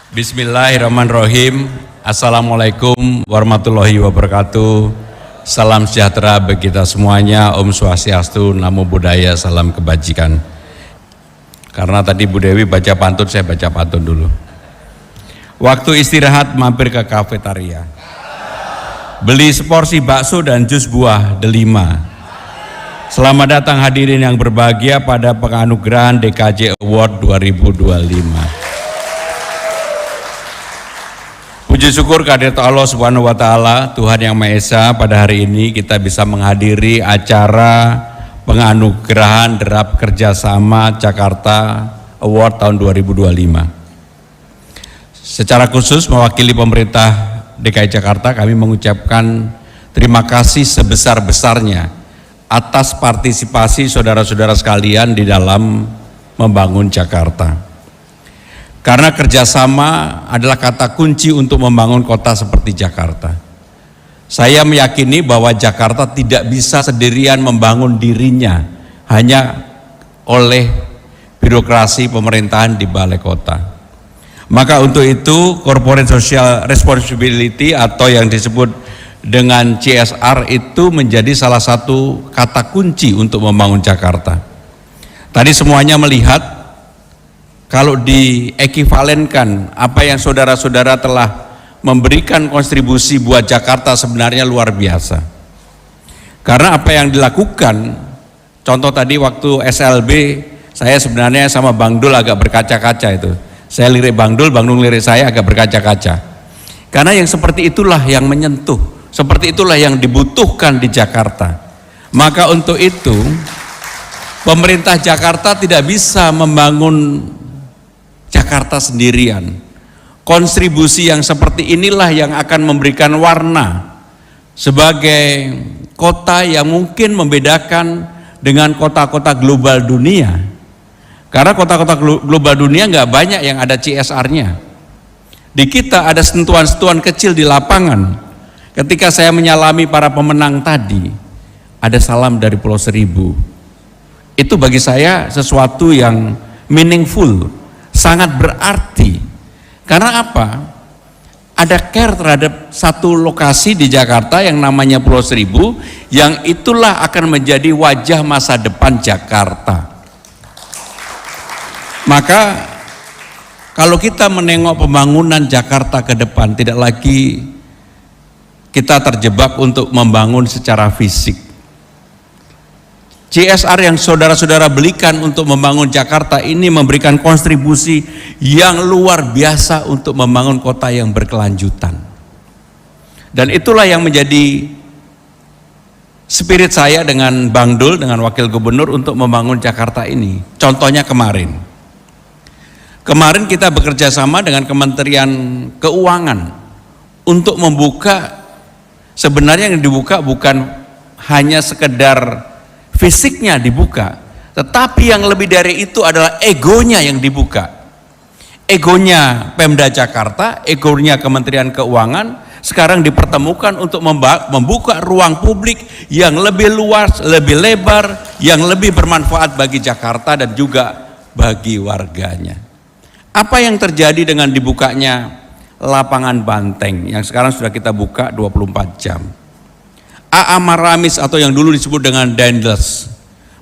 Bismillahirrahmanirrahim. Assalamualaikum warahmatullahi wabarakatuh. Salam sejahtera bagi kita semuanya. Om Swastiastu, Namo Buddhaya, salam kebajikan. Karena tadi Bu Dewi baca pantun, saya baca pantun dulu. Waktu istirahat mampir ke kafetaria, beli seporsi bakso dan jus buah delima. Selamat datang hadirin yang berbahagia pada penganugerahan DKJ Award 2025. Puji syukur kehadirat Allah Subhanahu wa Ta'ala, Tuhan Yang Maha Esa, pada hari ini kita bisa menghadiri acara penganugerahan Derap Kerjasama Jakarta Award tahun 2025. Secara khusus mewakili pemerintah DKI Jakarta, kami mengucapkan terima kasih sebesar-besarnya atas partisipasi saudara-saudara sekalian di dalam membangun Jakarta. Karena kerjasama adalah kata kunci untuk membangun kota seperti Jakarta. Saya meyakini bahwa Jakarta tidak bisa sendirian membangun dirinya hanya oleh birokrasi pemerintahan di balai kota. Maka untuk itu Corporate Social Responsibility atau yang disebut dengan CSR itu menjadi salah satu kata kunci untuk membangun Jakarta. Tadi semuanya melihat kalau diekivalenkan apa yang saudara-saudara telah memberikan kontribusi buat Jakarta sebenarnya luar biasa. Karena apa yang dilakukan, contoh tadi waktu SLB, saya sebenarnya sama Bang Dul agak berkaca-kaca itu. Saya lirik Bang Dul lirik saya agak berkaca-kaca. Karena yang seperti itulah yang menyentuh, seperti itulah yang dibutuhkan di Jakarta. Maka untuk itu, pemerintah Jakarta tidak bisa membangun Jakarta sendirian. Kontribusi yang seperti inilah yang akan memberikan warna sebagai kota yang mungkin membedakan dengan kota-kota global dunia. Karena kota-kota global dunia nggak banyak yang ada CSR-nya. Di kita ada sentuhan-sentuhan kecil di lapangan. Ketika saya menyalami para pemenang tadi, ada salam dari Pulau Seribu. Itu bagi saya sesuatu yang meaningful, sangat berarti. Karena apa? Ada care terhadap satu lokasi di Jakarta yang namanya Pulau Seribu, yang itulah akan menjadi wajah masa depan Jakarta. Maka kalau kita menengok pembangunan Jakarta ke depan, tidak lagi kita terjebak untuk membangun secara fisik. CSR yang saudara-saudara belikan untuk membangun Jakarta ini memberikan kontribusi yang luar biasa untuk membangun kota yang berkelanjutan. Dan itulah yang menjadi spirit saya dengan Bang Dul, dengan Wakil Gubernur untuk membangun Jakarta ini. Contohnya kemarin kita bekerja sama dengan Kementerian Keuangan untuk membuka, sebenarnya yang dibuka bukan hanya sekedar fisiknya dibuka, tetapi yang lebih dari itu adalah egonya yang dibuka. Egonya Pemda Jakarta, egonya Kementerian Keuangan sekarang dipertemukan untuk membuka ruang publik yang lebih luas, lebih lebar, yang lebih bermanfaat bagi Jakarta dan juga bagi warganya. Apa yang terjadi dengan dibukanya lapangan banteng yang sekarang sudah kita buka 24 jam? A.A. Maramis atau yang dulu disebut dengan Dendels,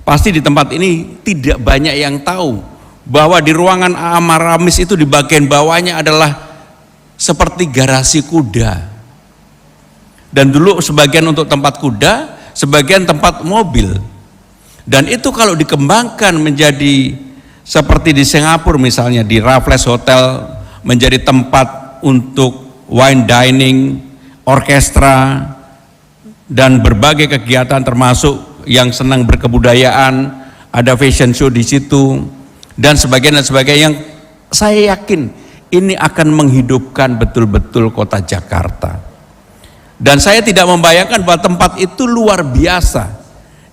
pasti di tempat ini tidak banyak yang tahu bahwa di ruangan A.A. Maramis itu di bagian bawahnya adalah seperti garasi kuda, dan dulu sebagian untuk tempat kuda, sebagian tempat mobil. Dan itu kalau dikembangkan menjadi seperti di Singapura misalnya, di Raffles Hotel menjadi tempat untuk wine dining, orkestra, dan berbagai kegiatan termasuk yang senang berkebudayaan, ada fashion show di situ dan sebagainya, yang saya yakin ini akan menghidupkan betul-betul kota Jakarta. Dan saya tidak membayangkan bahwa tempat itu luar biasa.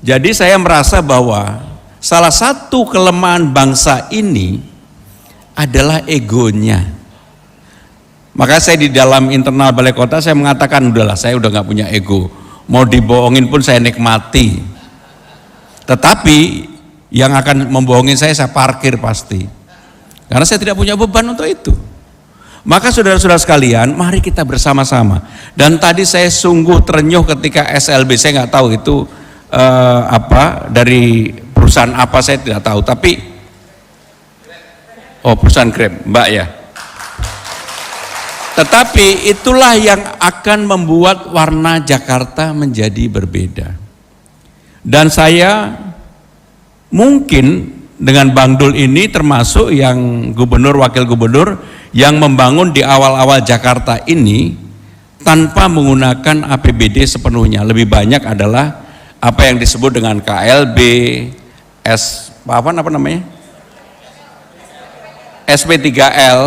Jadi saya merasa bahwa salah satu kelemahan bangsa ini adalah egonya. Maka saya di dalam internal balai kota saya mengatakan, udahlah, saya udah nggak punya ego. Mau dibohongin pun saya nikmati, tetapi yang akan membohongin saya parkir pasti, karena saya tidak punya beban untuk itu. Maka saudara-saudara sekalian, mari kita bersama-sama. Dan tadi saya sungguh terenyuh ketika SLB, saya nggak tahu itu dari perusahaan apa, saya tidak tahu. Tapi perusahaan Grab, Mbak ya. Tetapi itulah yang akan membuat warna Jakarta menjadi berbeda. Dan saya mungkin dengan Bang Dul ini termasuk yang gubernur, wakil gubernur yang membangun di awal-awal Jakarta ini tanpa menggunakan APBD sepenuhnya. Lebih banyak adalah apa yang disebut dengan KLB, SP3L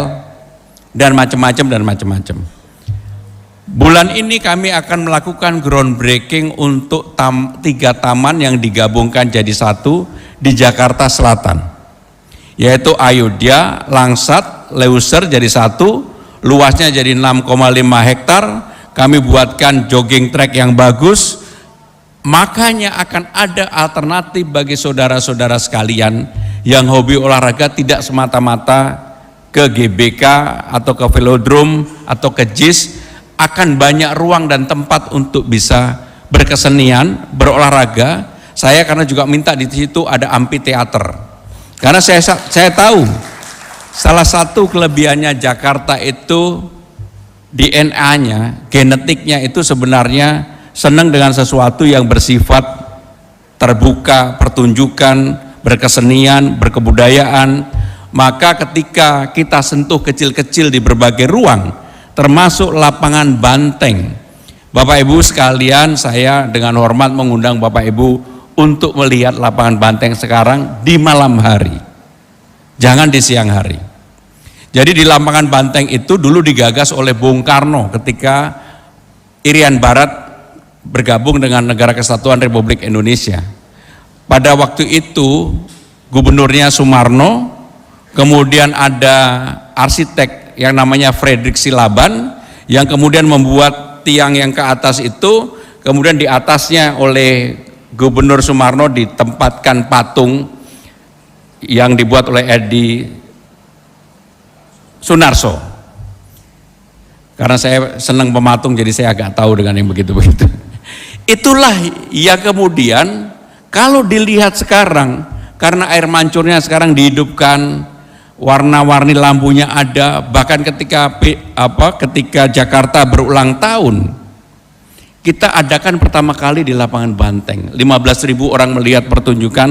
dan macam-macam. Bulan ini kami akan melakukan groundbreaking untuk 3 taman yang digabungkan jadi satu di Jakarta Selatan, yaitu Ayodhya, Langsat, Leuser jadi satu, luasnya jadi 6,5 hektar. Kami buatkan jogging track yang bagus, makanya akan ada alternatif bagi saudara-saudara sekalian yang hobi olahraga, tidak semata-mata ke GBK atau ke velodrome atau ke JIS. Akan banyak ruang dan tempat untuk bisa berkesenian, berolahraga. Saya karena juga minta di situ ada amphitheater. Karena saya tahu salah satu kelebihannya Jakarta itu DNA-nya, genetiknya itu sebenarnya senang dengan sesuatu yang bersifat terbuka, pertunjukan, berkesenian, berkebudayaan. Maka ketika kita sentuh kecil-kecil di berbagai ruang, termasuk lapangan banteng, Bapak Ibu sekalian, saya dengan hormat mengundang Bapak Ibu untuk melihat lapangan banteng sekarang di malam hari, jangan di siang hari. Jadi di lapangan banteng itu dulu digagas oleh Bung Karno ketika Irian Barat bergabung dengan Negara Kesatuan Republik Indonesia. Pada waktu itu gubernurnya Sumarno, kemudian ada arsitek yang namanya Frederick Silaban yang kemudian membuat tiang yang ke atas itu, kemudian di atasnya oleh Gubernur Sumarno ditempatkan patung yang dibuat oleh Edi Sunarso. Karena saya senang pematung, jadi saya agak tahu dengan yang begitu-begitu. Itulah yang kemudian kalau dilihat sekarang, karena air mancurnya sekarang dihidupkan, warna-warni lampunya ada, bahkan ketika Jakarta berulang tahun, kita adakan pertama kali di lapangan banteng. 15.000 orang melihat pertunjukan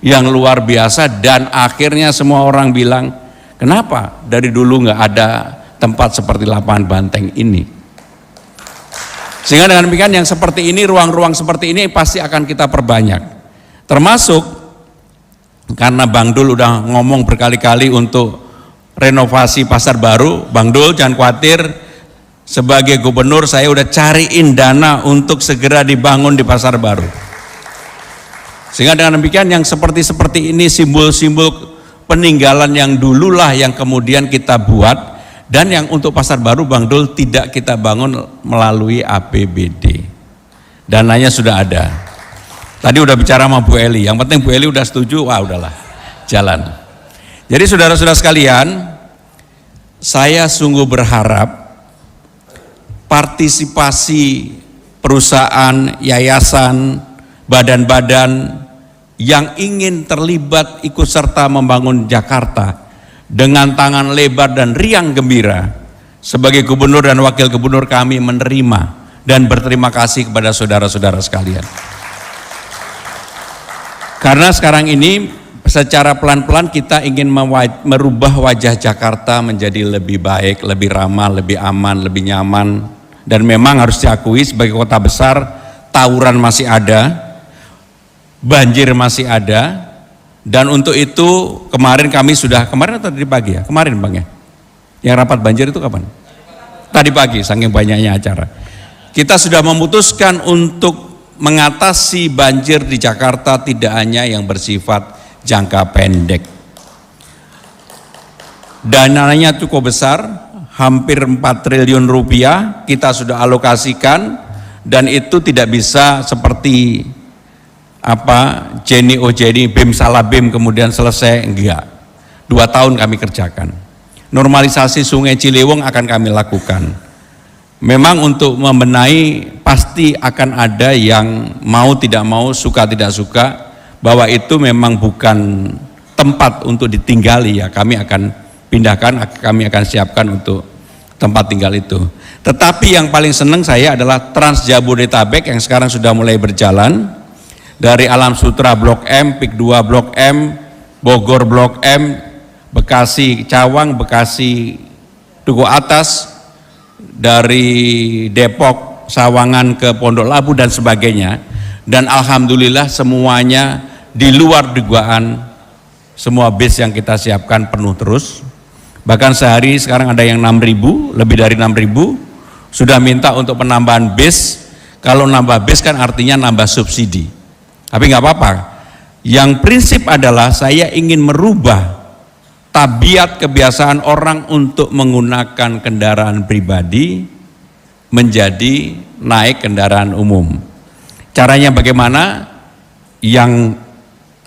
yang luar biasa, dan akhirnya semua orang bilang, kenapa dari dulu nggak ada tempat seperti lapangan banteng ini? Sehingga dengan demikian yang seperti ini, ruang-ruang seperti ini pasti akan kita perbanyak. Termasuk karena Bang Dul udah ngomong berkali-kali untuk renovasi Pasar Baru. Bang Dul jangan khawatir, sebagai gubernur saya udah cariin dana untuk segera dibangun di Pasar Baru. Sehingga dengan demikian yang seperti ini, simbol-simbol peninggalan yang dululah yang kemudian kita buat, dan yang untuk Pasar Baru Bang Dul tidak kita bangun melalui APBD. Dananya sudah ada. Tadi udah bicara sama Bu Eli, yang penting Bu Eli udah setuju, wah udahlah, jalan. Jadi saudara-saudara sekalian, saya sungguh berharap partisipasi perusahaan, yayasan, badan-badan yang ingin terlibat ikut serta membangun Jakarta dengan tangan lebar dan riang gembira. Sebagai gubernur dan wakil gubernur kami menerima dan berterima kasih kepada saudara-saudara sekalian. Karena sekarang ini secara pelan-pelan kita ingin merubah wajah Jakarta menjadi lebih baik, lebih ramah, lebih aman, lebih nyaman. Dan memang harus diakui sebagai kota besar, tawuran masih ada, banjir masih ada. Dan untuk itu kemarin atau tadi pagi ya? Kemarin Bang ya? Yang rapat banjir itu kapan? Tadi pagi, saking banyaknya acara. Kita sudah memutuskan untuk mengatasi banjir di Jakarta tidak hanya yang bersifat jangka pendek. Dananya cukup besar, hampir 4 triliun rupiah kita sudah alokasikan, dan itu tidak bisa seperti Jenny Ojeni, BIM salah BIM kemudian selesai, enggak. 2 tahun kami kerjakan. normalisasi Sungai Ciliwung akan kami lakukan. Memang untuk membenahi pasti akan ada yang mau tidak mau, suka tidak suka, bahwa itu memang bukan tempat untuk ditinggali ya. Kami akan pindahkan, kami akan siapkan untuk tempat tinggal itu. Tetapi yang paling senang saya adalah Trans Jabodetabek yang sekarang sudah mulai berjalan dari Alam Sutra Blok M, PIK 2 Blok M, Bogor Blok M, Bekasi Cawang, Bekasi Duku Atas, dari Depok Sawangan ke Pondok Labu dan sebagainya. Dan alhamdulillah semuanya di luar dugaan, semua bis yang kita siapkan penuh terus. Bahkan sehari sekarang ada yang 6.000, lebih dari 6.000, sudah minta untuk penambahan bis. Kalau nambah bis kan artinya nambah subsidi, tapi nggak apa-apa. Yang prinsip adalah saya ingin merubah tabiat kebiasaan orang untuk menggunakan kendaraan pribadi menjadi naik kendaraan umum. Caranya bagaimana? Yang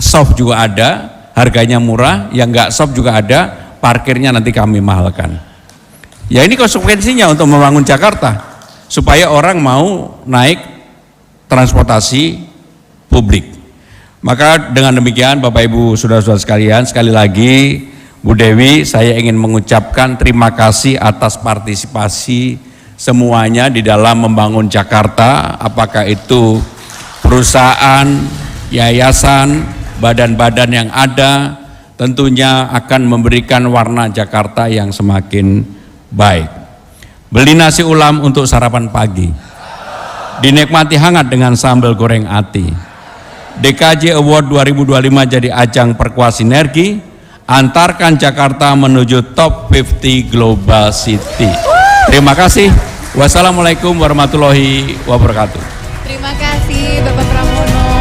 soft juga ada, harganya murah, yang nggak soft juga ada, parkirnya nanti kami mahalkan. Ya ini konsekuensinya untuk membangun Jakarta, supaya orang mau naik transportasi publik. Maka dengan demikian Bapak Ibu saudara-saudara sekalian, sekali lagi Bu Dewi, saya ingin mengucapkan terima kasih atas partisipasi semuanya di dalam membangun Jakarta, apakah itu perusahaan, yayasan, badan-badan yang ada, tentunya akan memberikan warna Jakarta yang semakin baik. Beli nasi ulam untuk sarapan pagi, dinikmati hangat dengan sambal goreng ati. DKJ Award 2025 jadi ajang perkuat sinergi, antarkan Jakarta menuju top 50 Global City. Terima kasih. Wassalamualaikum warahmatullahi wabarakatuh. Terima kasih Bapak Pramono.